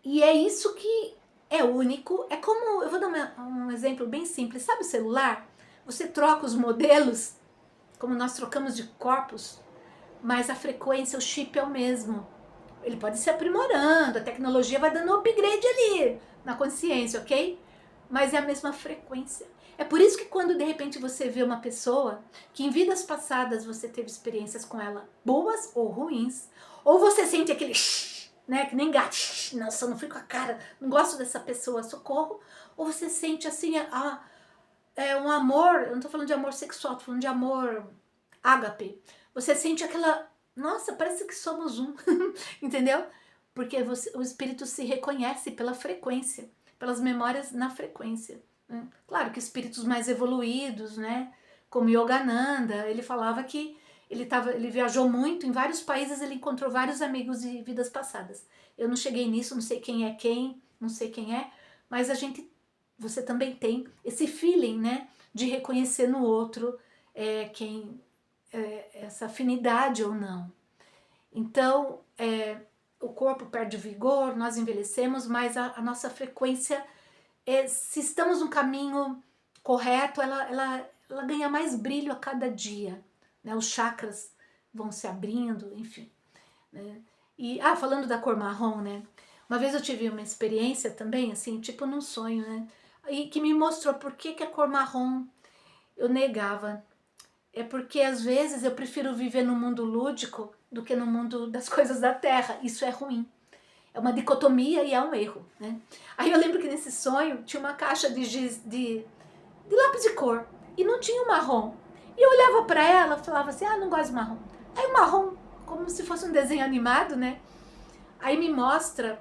E é isso que é único. É como, eu vou dar um exemplo bem simples. Sabe o celular? Você troca os modelos, como nós trocamos de corpos, mas a frequência, o chip é o mesmo. Ele pode se aprimorando, a tecnologia vai dando um upgrade ali na consciência, ok? Mas é a mesma frequência. É por isso que quando de repente você vê uma pessoa que em vidas passadas você teve experiências com ela boas ou ruins, ou você sente aquele né, que nem gato, nossa, eu não fui com a cara, não gosto dessa pessoa, socorro, ou você sente assim, um amor, eu não tô falando de amor sexual, tô falando de amor ágape. Você sente aquela, nossa, parece que somos um, entendeu? Porque o espírito se reconhece pela frequência, pelas memórias na frequência. Né? Claro que espíritos mais evoluídos, né, como Yogananda, ele falava que ele viajou muito em vários países, ele encontrou vários amigos de vidas passadas. Eu não cheguei nisso, não sei quem é quem, não sei quem é, mas você também tem esse feeling, né, de reconhecer no outro essa afinidade ou não. Então, o corpo perde vigor, nós envelhecemos, mas a nossa frequência, se estamos no caminho correto, ela ganha mais brilho a cada dia. Né? Os chakras vão se abrindo, enfim. Né? E, falando da cor marrom, né? Uma vez eu tive uma experiência também, assim, tipo num sonho, né? E que me mostrou por que a cor marrom eu negava. É porque às vezes eu prefiro viver no mundo lúdico do que no mundo das coisas da terra. Isso é ruim. É uma dicotomia e é um erro, né? Aí eu lembro que nesse sonho tinha uma caixa de lápis de cor e não tinha o marrom. E eu olhava para ela e falava assim, não gosto de marrom. Aí o marrom, como se fosse um desenho animado, né? Aí me mostra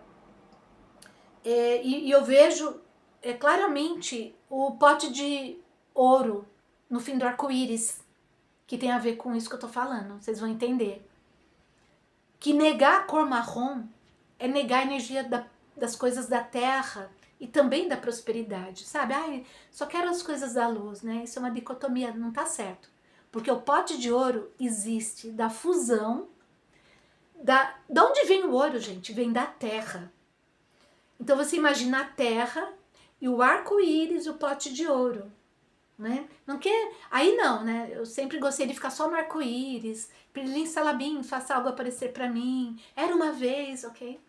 e eu vejo claramente o pote de ouro no fim do arco-íris, que tem a ver com isso que eu tô falando, vocês vão entender. Que negar a cor marrom é negar a energia das coisas da terra e também da prosperidade, sabe? Só quero as coisas da luz, né? Isso é uma dicotomia, não tá certo. Porque o pote de ouro existe da fusão, da onde vem o ouro, gente? Vem da terra. Então você imagina a terra e o arco-íris e o pote de ouro. Né? Não quer, aí não, né? Eu sempre gostei de ficar só no arco-íris, Pirlim Salabim, faça algo aparecer pra mim, era uma vez, ok?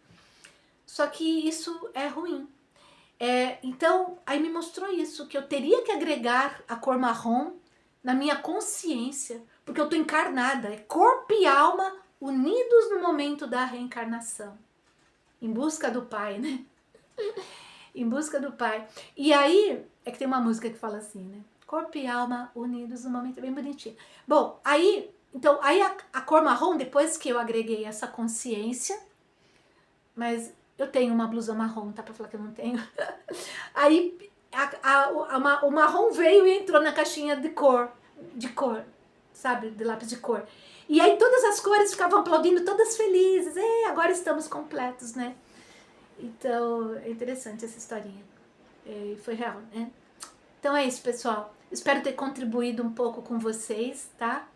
Só que isso é ruim. Então, aí me mostrou isso, que eu teria que agregar a cor marrom na minha consciência, porque eu estou encarnada, é corpo e alma unidos no momento da reencarnação, em busca do Pai, né? Em busca do Pai. E aí, é que tem uma música que fala assim, né? Corpo e alma unidos no momento, bem bonitinho. Bom, aí, então, aí a cor marrom, depois que eu agreguei essa consciência, mas eu tenho uma blusa marrom, tá? Pra falar que eu não tenho. Aí o marrom veio e entrou na caixinha de cor, sabe? De lápis de cor. E aí todas as cores ficavam aplaudindo, todas felizes. Agora estamos completos, né? Então, é interessante essa historinha. Foi real, né? Então é isso, pessoal. Espero ter contribuído um pouco com vocês, tá?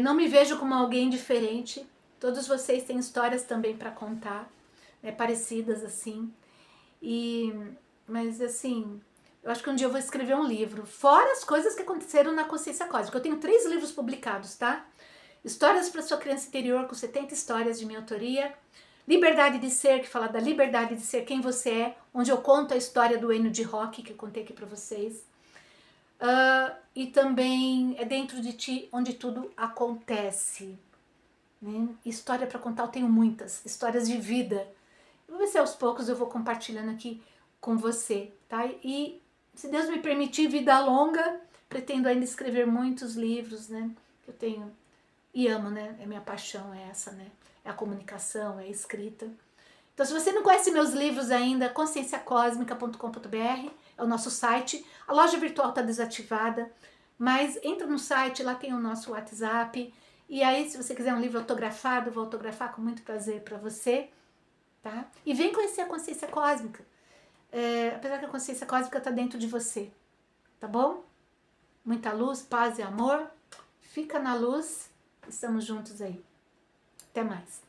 Não me vejo como alguém diferente. Todos vocês têm histórias também para contar, né, parecidas assim. Mas assim, eu acho que um dia eu vou escrever um livro, fora as coisas que aconteceram na consciência cósmica. Eu tenho 3 livros publicados, tá? Histórias para sua criança interior, com 70 histórias de minha autoria. Liberdade de Ser, que fala da liberdade de ser quem você é, onde eu conto a história do Ennio de Rock, que eu contei aqui para vocês. E também é dentro de ti onde tudo acontece. Né? História para contar eu tenho muitas, histórias de vida. Vou ver se aos poucos eu vou compartilhando aqui com você, tá? E se Deus me permitir vida longa, pretendo ainda escrever muitos livros, né? Que eu tenho e amo, né? Minha paixão é essa, né? É a comunicação, é a escrita. Então, se você não conhece meus livros ainda, conscienciacosmica.com.br é o nosso site. A loja virtual está desativada, mas entra no site, lá tem o nosso WhatsApp. E aí, se você quiser um livro autografado, vou autografar com muito prazer para você, tá? E vem conhecer a consciência cósmica. Apesar que a consciência cósmica está dentro de você, tá bom? Muita luz, paz e amor. Fica na luz. Estamos juntos aí. Até mais.